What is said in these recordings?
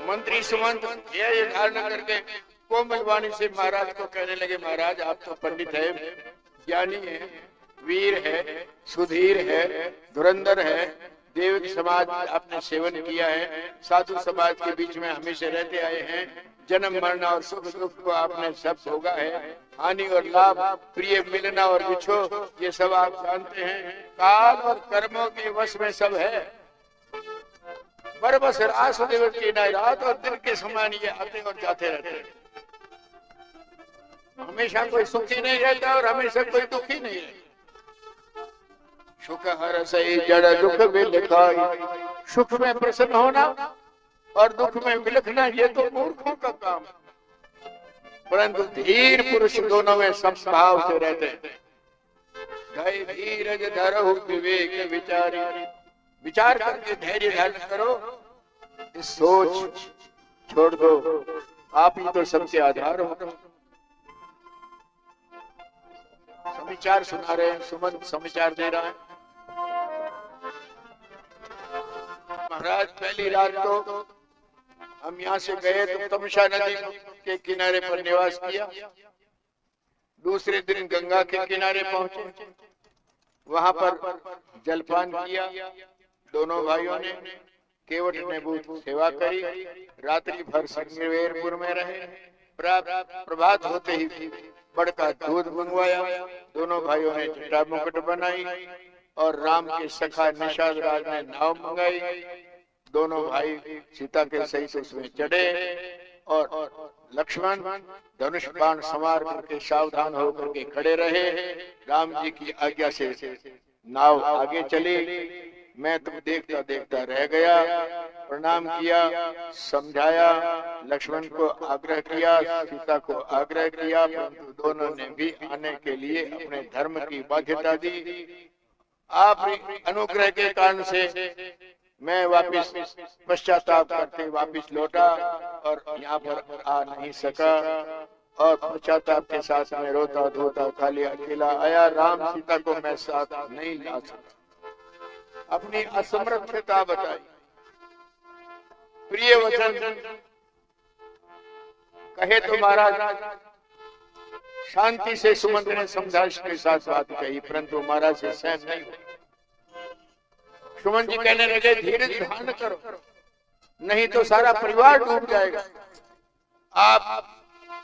मंत्री सुमंत ये धारण करके कोमल वाणी से महाराज को कहने लगे, महाराज आप तो पंडित है, ज्ञानी है, वीर है, सुधीर है, धुरंधर है, देव समाज आपने सेवन किया है, साधु समाज के बीच में हमेशा रहते आए हैं, जन्म मरना और सुख दुख को आपने सब भोगा है, हानि और लाभ, प्रिय मिलना और बिछो, ये सब आप जानते हैं, काल और कर्मों के वश में सब है। बरबस रास दिवस की न रात और दिन के समान ये आते और जाते रहते हैं। हमेशा कोई सुखी नहीं रहता और हमेशा कोई दुखी नहीं रहता। सुख हर सही जड़ दुख भी लिखाई, सुख में प्रसन्न होना और दुख में विलखना ये तो मूर्खों का काम है, परंतु धीर पुरुष दोनों में समभाव से रहते हैं। धैर्य धीरज धरहु विवेक विचारी, विचार करके धैर्य धारण करो, इस सोच छोड़ दो, आप ही तो सबके आधार हो। समाचार सुना रहे हैं, सुमन समाचार दे रहा है। महाराज पहली रात तो हम यहाँ से गए तो तमशा नदी के किनारे पर निवास किया, दूसरे दिन गंगा के किनारे पहुंचे, वहां पर जलपान किया, दोनों भाइयों ने केवट ने बहुत सेवा करी, रात्रि भर श्रृंगेरपुर में रहे, प्रभात होते ही बड़का दूध मंगवाया, दोनों भाइयों ने जटा मुकुट बनाई और राम के सखा निषाद राज ने नाव मंगाई, दोनों भाई सीता के सहित उसमें चढ़े और लक्ष्मण धनुष बाण संवार करके सावधान होकर के खड़े रहे। राम जी की आज्ञा से नाव आगे चली, मैं तो देखता देखता रह गया, प्रणाम किया, समझाया, लक्ष्मण को आग्रह किया, सीता को आग्रह किया, परंतु दोनों ने भी आने के लिए अपने धर्म की बाध्यता दी। आप अनुग्रह के कारण से मैं वापिस पश्चाताप करते वापिस लौटा और यहाँ पर आ नहीं सका और पश्चाताप के साथ में रोता धोता खाली अकेला आया। राम सीता को मैं साथ नहीं ला सका, अपनी असमर्थता बताई, प्रिय वचन कहे तो महाराज शांति से सुमंत ने समझाइश के साथ बात कही, परंतु महाराज से सहन नहीं हुई। सुमन जी कहने लगे, धीरज धारण करो, नहीं तो सारा परिवार डूब जाएगा। आप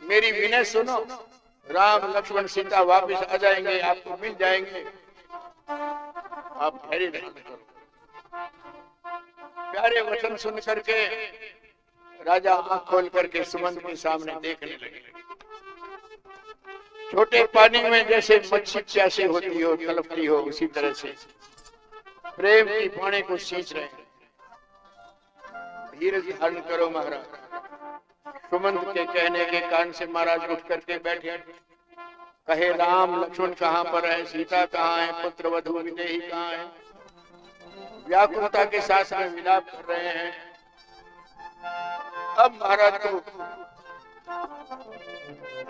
मेरी विनय सुनो, राम लक्ष्मण सीता वापस आ जाएंगे, आपको मिल जाएंगे, आप धैर्य धारण करो। प्यारे वचन सुन करके राजा आंख खोल करके सुमंत के सामने देखने लगे। छोटे पानी में जैसे मच्छी प्यासी होती हो, तड़पती हो, उसी तरह से प्रेम की पानी को सींच रहे हैं। धीरज धारण करो महाराज। सुमंत के कहने के कारण से महाराज उठ करके बैठे, कहे राम लक्ष्मण कहाँ पर है, सीता कहाँ है, पुत्र वधू विदेही कहाँ है, व्याकुलता के साथ में विलाप कर रहे हैं। अब महाराज को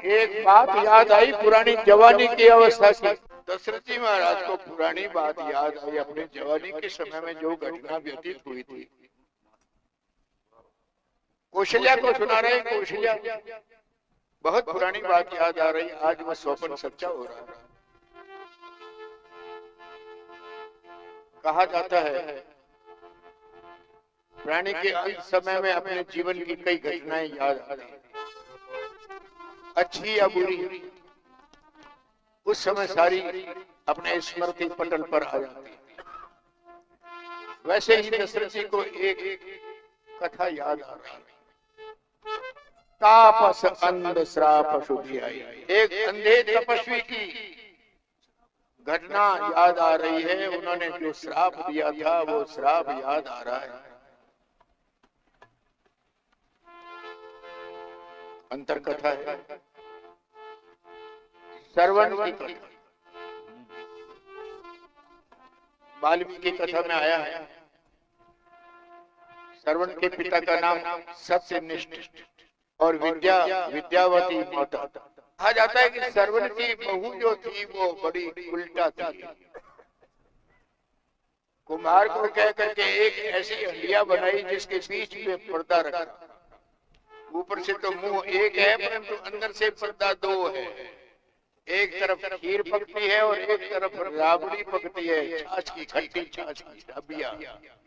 एक बात याद आई, पुरानी जवानी की अवस्था की। दशरथ जी महाराज को पुरानी बात याद आई, अपने जवानी के समय में जो घटना व्यतीत हुई थी। कौशल्या को सुना रहे, कौशल्या बहुत पुरानी बात याद आ रही, आज वह स्वप्न सच्चा हो रहा है। कहा जाता है प्राणी के अंत समय में अपने जीवन की कई घटनाएं याद आती हैं, अच्छी या बुरी, उस समय सारी अपने स्मृति पटल पर आ जाती है। वैसे ही दशरथ जी को एक कथा याद आ रही है। तापस अंध श्राप शुद्धि आई, एक अंधे तपस्वी की घटना याद आ रही है। उन्होंने जो श्राप दिया था वो श्राप याद आ रहा है। अंतर कथा है श्रवण की कथा। वाल्मीकि की कथा में आया है, श्रवण के पिता का नाम सत्यनिष्ठ और विद्यावती माता। कहा जाता है कि श्रवण की बहू जो थी वो बड़ी उल्टा थी। कुम्हार को कह करके एक ऐसी हंडिया बनाई जिसके बीच में पर्दा रखा ऊपर से तो मुंह एक है परंतु अंदर से पर्दा दो है। एक तरफ खीर पकती है और एक तरफ राबड़ी पकती है, छाछ की, खट्टी छाछ की रबिया।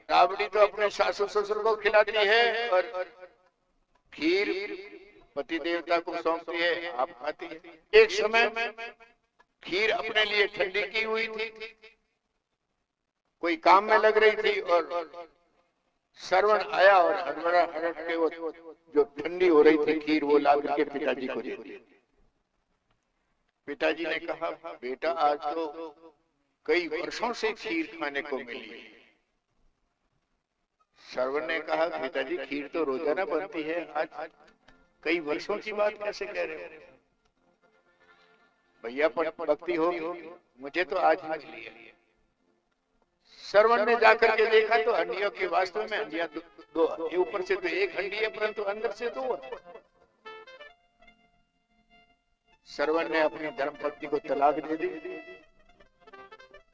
राबड़ी तो अपने सासू ससुर को खिलाती है और खीर पति देवता को सौंपती है, आप खाती है। एक समय खीर अपने लिए ठंडी की हुई थी, कोई काम में लग रही थी और श्रवण आया और हड़बड़ा हड़ट के वो जो ठंडी हो रही थी खीर वो ला करके पिताजी को दे दी। पिताजी ने कहा, बेटा आज तो कई वर्षों से खीर खाने को मिली। श्रवण ने कहा, पिताजी खीर तो रोजाना बनती है, आज कई वर्षों की बात कैसे कह रहे हो? भैया भक्ति होगी, मुझे तो आज मिली है। श्रवण ने जाकर के देखा तो हंडियों के वास्तव में हंडियां दो, ऊपर से तो एक हंडी है परंतु अंदर से दो है। श्रवण ने अपनी धर्मपत्नी को तलाक दे दी,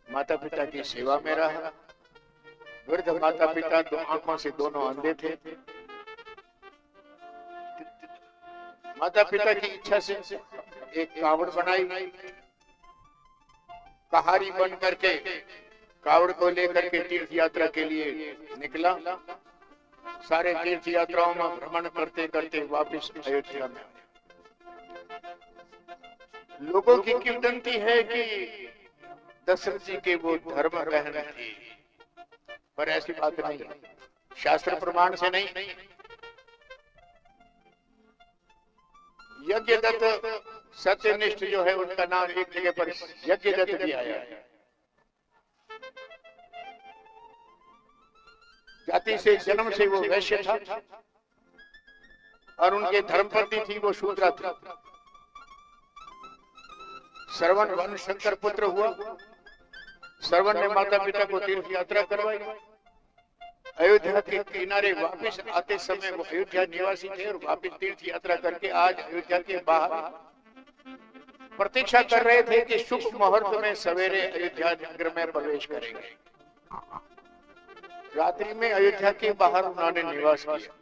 माता पिता की सेवा में रहा। वृद्ध माता पिता तो आंखों से दोनों अंधे थे। माता पिता की इच्छा से एक कावड़ बनाई, कहारी बन करके कावड़ को लेकर के तीर्थ यात्रा के लिए निकला। सारे तीर्थ यात्राओं में भ्रमण करते करते वापस अयोध्या में। लोगों की किंवदंती है कि दशरथ जी के वो धर्म बहन थी, पर ऐसी बात नहीं, शास्त्र प्रमाण से नहीं। यज्ञदत्त सत्यनिष्ठ जो है उनका नाम एक जगह पर यज्ञदत्त भी आया है। जाति से जन्म से वो वैश्य था और उनके धर्मपत्नी थी वो शूद्रा थी। श्रवण वन शंकर पुत्र हुआ। श्रवण ने माता पिता को तीर्थ यात्रा करवाई। अयोध्या के किनारे वापस आते समय वो अयोध्या निवासी थे और वापस तीर्थ यात्रा करके आज अयोध्या के बाहर प्रतीक्षा कर रहे थे कि शुभ मुहूर्त में सवेरे अयोध्या नगर में प्रवेश करेंगे। रात्रि में अयोध्या के बाहर उन्होंने निवास किया।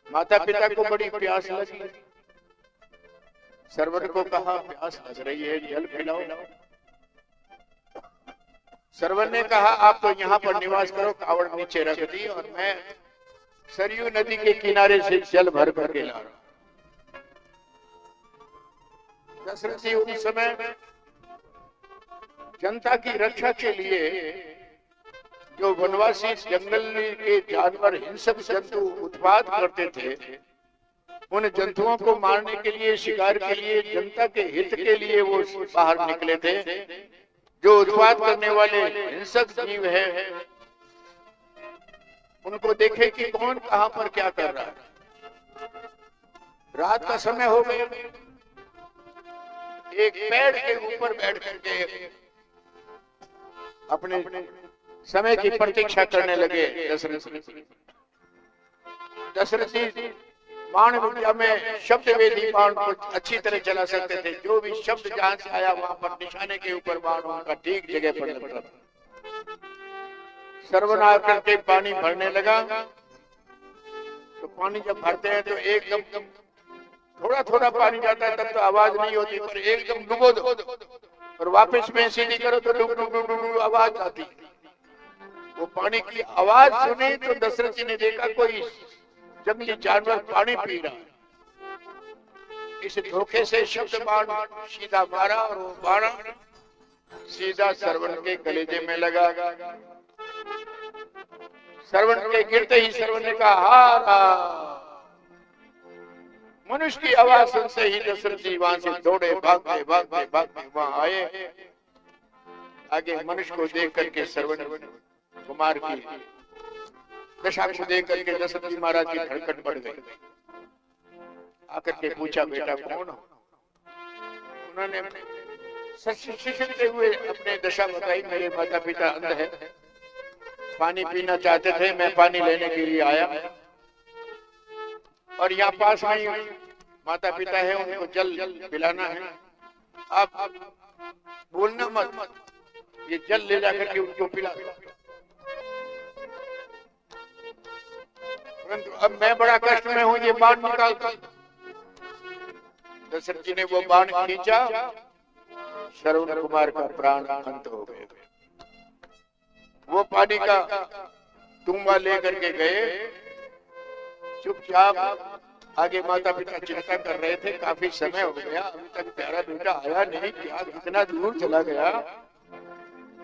माता पिता को बड़ी प्यास लगी। श्रवण को कहा, प्यास लग रही है, जल पिलाओ। श्रवण ने कहा, आप तो यहाँ पर निवास करो, कावड़ नीचे रख दी और मैं सरयू नदी के किनारे से जल भर करके ला रहा हूं। दशरथ जी उस समय जनता की रक्षा के लिए जो वनवासी जंगल के जानवर हिंसक जंतु उत्पात करते थे, उन जंतुओं को मारने के लिए, शिकार के लिए, जनता के हित के लिए वो बाहर निकले थे। जो उत्पात करने वाले हिंसक जीव हैं, उनको देखे कि कौन कहां पर क्या कर रहा है। रात का समय हो गया। एक पेड़ के ऊपर बैठ करके अपने समय की प्रतीक्षा करने लगे दशरथ जी बाण विद्या में शब्द वेदी बाण को अच्छी तरह चला सकते थे। जो भी शब्द जहां से आया वहां पर निशाने के ऊपर बाण उनका ठीक जगह पर लगता था। श्रवण आकर के पानी भरने लगा तो पानी जब भरते हैं तो एकदम थोड़ा थोड़ा पानी जाता है, तब तो आवाज नहीं होती, पर एकदम डुबो दो और वापस में सीधी करो तो डुब डुब डुब डुब आवाज आती। वो पानी की आवाज सुनी तो दशरथ जी ने देखा कोई जंगली जानवर पानी पी रहा। इस धोखे से शब्द बाण सीधा मारा और वो बाण सीधा श्रवण के कलेजे में लगा। श्रवण के गिरते ही श्रवण ने कहा, हारा। मनुष्य की आवाज सुनते ही दशरथ जी वहां से दौड़े, भागते भागते भागते वहां आए। आगे मनुष्य को देख करके श्रवण कुमार की दशा को देख करके दशरथ जी महाराज की धड़कन बढ़ गई। आकर के पूछा, बेटा कौन हो? उन्होंने शिक्षित हुए अपने दशा बताई। मेरे माता पिता अंध है, पानी पीना चाहते थे, मैं पानी लेने के लिए आया और यहाँ पास में माता पिता है, उनको जल पिलाना है। आप बोलना मत, ये जल ले जाकर के उनको पिला। परंतु अब मैं बड़ा कष्ट में हूं, ये बाण निकालता। दशरथ जी ने वो बाण खींचा, श्रवण कुमार का प्राण अंत हो गए। वो पानी का तुम्बा लेकर के गए, चुपचाप। आगे माता पिता चिंता कर रहे थे, काफी समय हो गया, अभी तक प्यारा बेटा आया नहीं, क्या कितना दूर चला गया।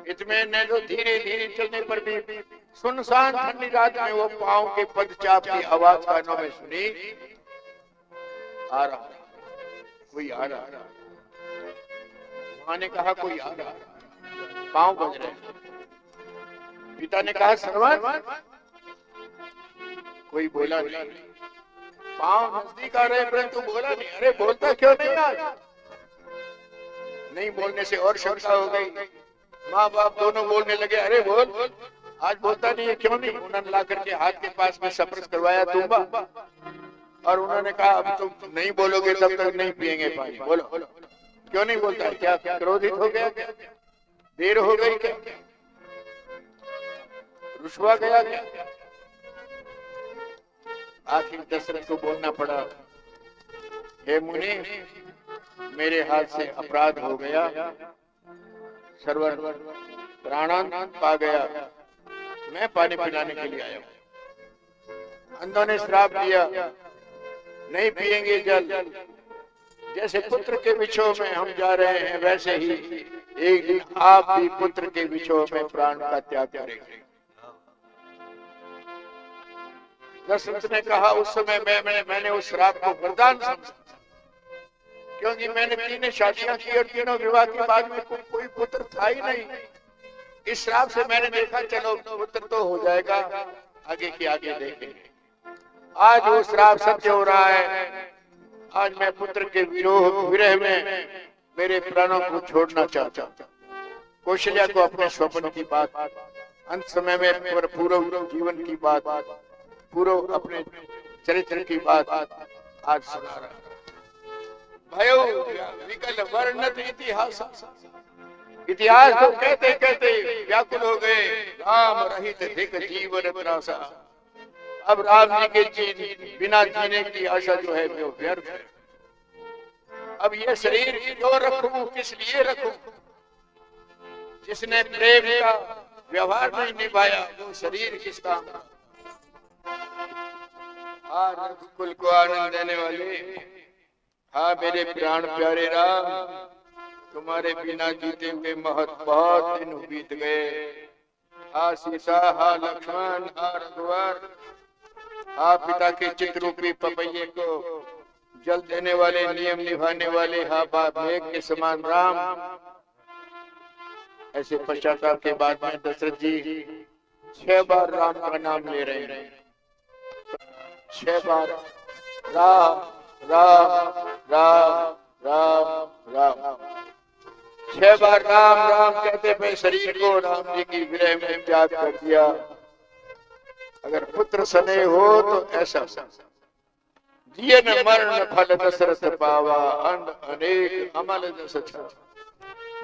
इतने ने तो धीरे धीरे चलने पर भी सुनसान ठंडी रात में वो पांव के पदचाप की आवाज कानों में सुनी। आ रहा, कोई आ रहा। मां ने कहा कोई आ रहा, पांव बज रहे। पिता ने कहा श्रवण, कोई बोला नहीं। पांव नजदीक आ रहे परंतु बोला नहीं। अरे बोलता क्यों नहीं आज? नहीं बोलने से और शंका हो गई। माँ बाप दोनों बोलने लगे, अरे बोल, आज बोलता नहीं है, क्यों नहीं? उन्होंने ला करके हाथ के पास में सप्रस करवाया तुम्बा, और उन्होंने कहा अब तुम नहीं बोलोगे तब तक नहीं पिएंगे पानी। बोलो क्यों नहीं बोलता? क्या क्रोधित हो गया? क्या देर हो गई? क्या रुसवा गया? क्या? आखिर दशरथ को बोलना पड़ा, हे मुनि, मेरे हाथ से अपराध हो गया, श्रवण प्राणांत पा गया, मैं पानी पिलाने के लिए आया हूं। अंधों ने श्राप दिया, नहीं पिएंगे जल। जैसे पुत्र के विछोह में हम जा रहे हैं, वैसे ही एक दिन आप भी पुत्र के विछोह में प्राण का त्याग करेंगे। दशरथ ने कहा, उस समय मैंने उस श्राप को वरदान समझा, क्योंकि मैंने 3 शादियां की और तीनों विवाह के बाद में कोई पुत्र था ही नहीं। इस श्राप से मैंने देखा चलो पुत्र तो हो जाएगा, आगे की आगे देखेंगे। आज वो श्राप सत्य हो रहा है। आज मैं पुत्र के विरह में मेरे प्राणों को छोड़ना चाहता हूं। कौशल्या को अपने स्वप्न की बात, अंत समय में पूर्व जीवन की बात, पूर्व अपने चरित्र की बात आज सुना रहा। भयो विकल वर्णत इतिहास, इतिहास को कहते कहते व्याकुल हो गए। राम रहित धिक जीवन त्रासा। अब राम जी के बिना जीने की आशा जो है वो व्यर्थ है। अब ये शरीर क्यों रखूं, किस लिए रखूं? जिसने प्रेम का व्यवहार नहीं निभाया वो शरीर किस काम? आज रघुकुल को आनंद देने वाले, हाँ मेरे प्राण प्यारे राम, तुम्हारे बिना जीते हुए बहुत दिन बीत गए। हा सीता, हा लक्ष्मण, हा रघुवर, हा पिता के चित्ररूपी पपैये को जल देने वाले, नियम निभाने वाले, हा बाप मेघ के समान राम। ऐसे पश्चाताप के बाद में दशरथ जी 6 बार राम का नाम ले रहे हैं। 6 बार राम राम राम राम राम। 6 बार राम राम कहते हुए शरीर को राम जी की विरह में त्याग कर दिया। अगर पुत्र स्नेह हो तो ऐसा, जिये न मरण फल दशरथ पावा, अनेक अमल जस छा।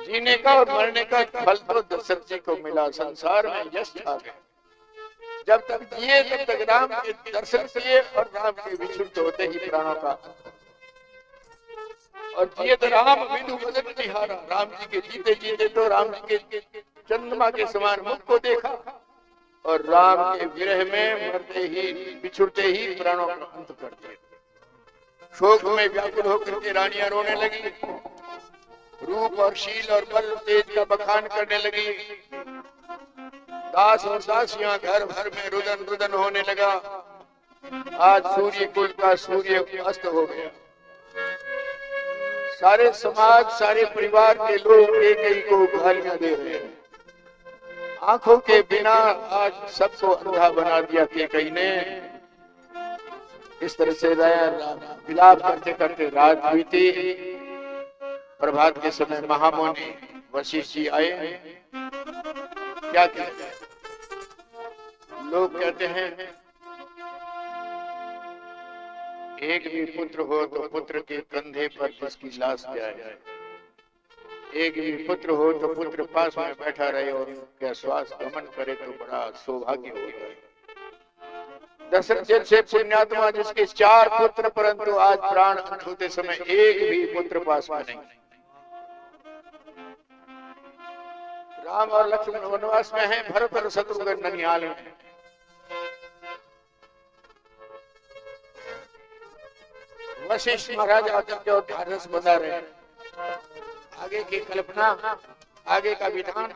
जीने का और मरने का फल तो दशरथ जी को मिला, संसार में यश छा गया। जब तक जिए तब तक राम के दर्शन किए और राम के विचुत होते ही प्राणों का, और जिए तो राम बिनु बदन निहारा। राम जी के जीते जीते तो राम जी के चंद्रमा के समान मुख को देखा, और राम के विरह में मरते ही बिछुड़ते ही प्राणों का अंत कर दिया। शोक में व्याकुल होकर के रानियां रोने लगी, रूप और शील और बल तेज का बखान करने लगी। दास और दासियां घर भर में रुदन रुदन होने लगा। आज सूर्य कुल का सूर्य अस्त हो गया। सारे समाज, सारे परिवार के लोग एक ही को गालियां दे रहे हैं। आंखों के बिना आज सबको अंधा बना दिया कि कहीं ने। इस तरह से विलाप करते करते रात बीती। प्रभात के समय महामुनि वशिष्ठ जी आए। क्या कहते हैं लोग? कहते हैं एक भी पुत्र हो तो पुत्र के कंधे पर जिसकी लाश जाए, एक भी पुत्र हो तो पुत्र पास में बैठा रहे और उनका श्वास गमन करे तो बड़ा सौभाग्य होगा। दशरथ जैसे पुण्यात्मा जिसके 4 पुत्र, परंतु आज प्राण अंत होते समय एक भी पुत्र पास में नहीं। राम और लक्ष्मण वनवास में हैं, भरत और शत्रुघ्न ननिहाल में हैं। वशिष्ठ महाराज आकर के और ढाढ़स बंधा रहे। आगे की कल्पना, आगे का विधान